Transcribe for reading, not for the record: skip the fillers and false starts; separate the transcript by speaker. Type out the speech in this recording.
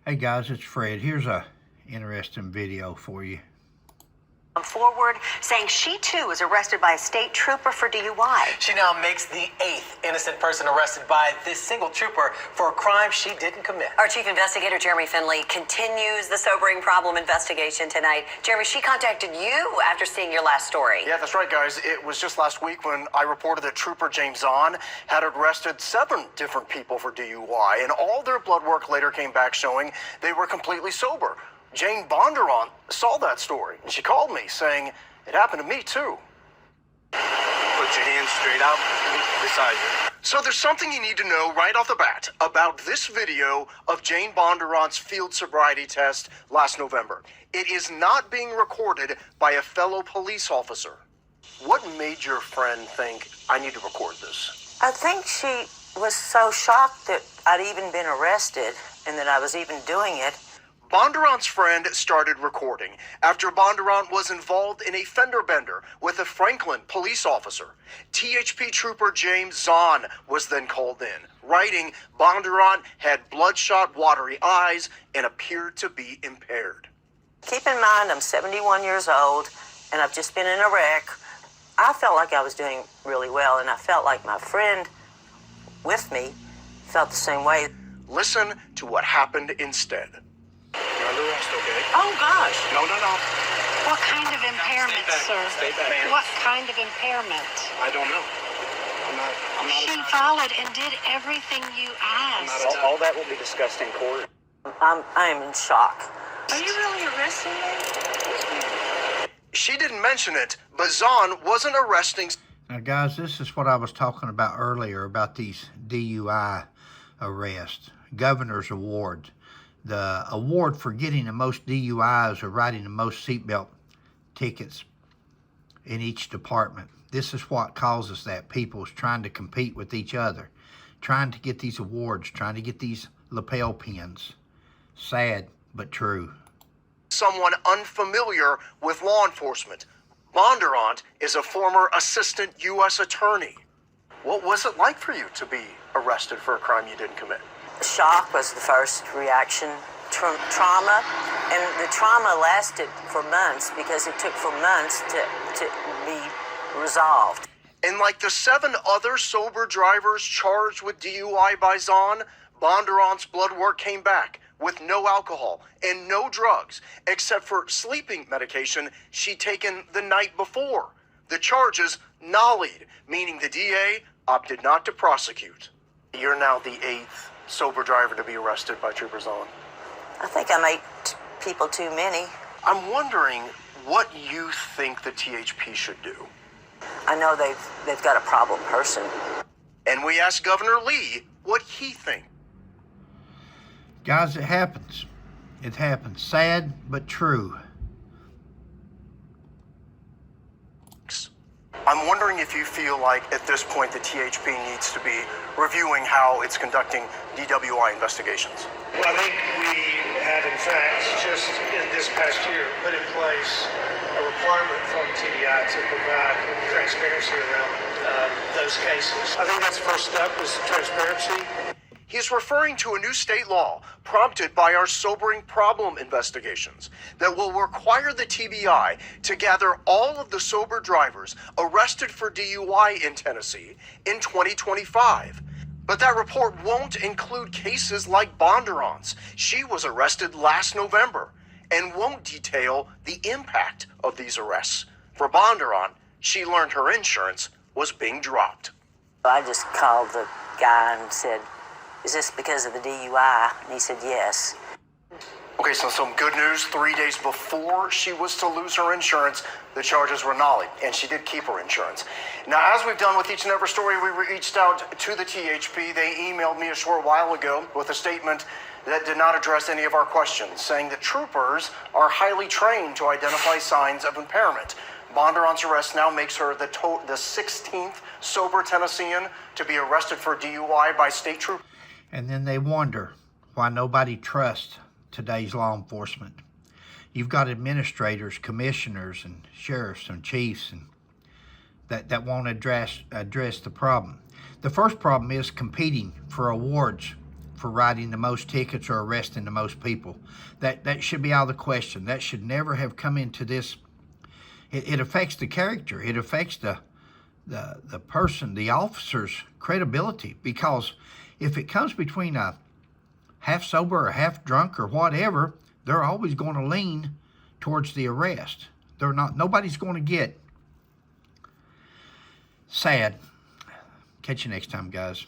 Speaker 1: Hey guys, it's Fred. Here's a interesting video for you.
Speaker 2: Forward, saying she too was arrested by a state trooper for DUI.
Speaker 3: She now makes the 8th innocent person arrested by this single trooper for a crime she didn't commit.
Speaker 2: Our chief investigator, Jeremy Finley, continues the sobering problem investigation tonight. Jeremy, she contacted you after seeing your last story.
Speaker 4: Yeah, that's right, guys. It was just last week when I reported that Trooper Jane Bondurant had arrested 7 different people for DUI, and all their blood work later came back showing they were completely sober. Jane Bondurant saw that story, and she called me saying, it happened to me too.
Speaker 5: Put your hands straight out beside you.
Speaker 4: So there's something you need to know right off the bat about this video of Jane Bondurant's field sobriety test last November. It is not being recorded by a fellow police officer. What made your friend think, I need to record this?
Speaker 6: I think she was so shocked that I'd even been arrested and that I was even doing it.
Speaker 4: Bondurant's friend started recording after Bondurant was involved in a fender bender with a Franklin police officer. THP Trooper James Zahn was then called in, writing Bondurant had bloodshot, watery eyes and appeared to be impaired.
Speaker 6: Keep in mind, I'm 71 years old and I've just been in a wreck. I felt like I was doing really well, and I felt like my friend with me felt the same way.
Speaker 4: Listen to what happened instead.
Speaker 5: You're under arrest, okay?
Speaker 7: Oh, gosh.
Speaker 5: No.
Speaker 7: What kind of impairment, sir?
Speaker 5: Stay back.
Speaker 7: What kind of impairment?
Speaker 5: I don't know. I'm not
Speaker 7: She followed and did everything you asked.
Speaker 8: All that will be discussed in court.
Speaker 6: I'm in shock.
Speaker 7: Are you really arresting me?
Speaker 4: She didn't mention it, but Zahn wasn't arresting.
Speaker 1: Now guys, this is what I was talking about earlier about these DUI arrests, governor's awards. The award for getting the most DUIs or writing the most seatbelt tickets in each department. This is what causes that. People's trying to compete with each other, trying to get these awards, trying to get these lapel pins. Sad, but true.
Speaker 4: Someone unfamiliar with law enforcement. Bondurant is a former assistant U.S. attorney. What was it like for you to be arrested for a crime you didn't commit?
Speaker 6: Shock was the first reaction. Trauma, and the trauma lasted for months because it took for months to be resolved.
Speaker 4: And like the 7 other sober drivers charged with DUI by Zahn, Bondurant's blood work came back with no alcohol and no drugs, except for sleeping medication she'd taken the night before. The charges nollied, meaning the DA opted not to prosecute. You're now the 8th sober driver to be arrested by Trooper Zahn.
Speaker 6: I think I made people too many.
Speaker 4: I'm wondering what you think the THP should do.
Speaker 6: I know they've got a problem person.
Speaker 4: And we asked Governor Lee what he thinks.
Speaker 1: Guys, it happens. It happens. Sad, but true.
Speaker 4: I'm wondering if you feel like at this point the THP needs to be reviewing how it's conducting DWI investigations.
Speaker 9: Well, I think we have, in fact, just in this past year, put in place a requirement from TDI to provide transparency around those cases. I think that's the first step, is transparency.
Speaker 4: He's referring to a new state law prompted by our sobering problem investigations that will require the TBI to gather all of the sober drivers arrested for DUI in Tennessee in 2025. But that report won't include cases like Bondurant's. She was arrested last November, and won't detail the impact of these arrests. For Bondurant, she learned her insurance was being dropped.
Speaker 6: I just called the guy and said, "Is this because of the DUI?" And he said, "Yes."
Speaker 4: Okay, so some good news. 3 days before she was to lose her insurance, the charges were nollied, and she did keep her insurance. Now, as we've done with each and every story, we reached out to the THP. They emailed me a short while ago with a statement that did not address any of our questions, saying that troopers are highly trained to identify signs of impairment. Bondurant's arrest now makes her the 16th sober Tennessean to be arrested for DUI by state troopers.
Speaker 1: And then they wonder why nobody trusts today's law enforcement. You've got administrators, commissioners, and sheriffs and chiefs and that won't address the problem. The first problem is competing for awards for writing the most tickets or arresting the most people. That should be out of the question. That should never have come into this. It affects the character. It affects the person, the officer's credibility, because if it comes between a half sober or half drunk or whatever, they're always going to lean towards the arrest. Nobody's going to get sad. Catch you next time, guys.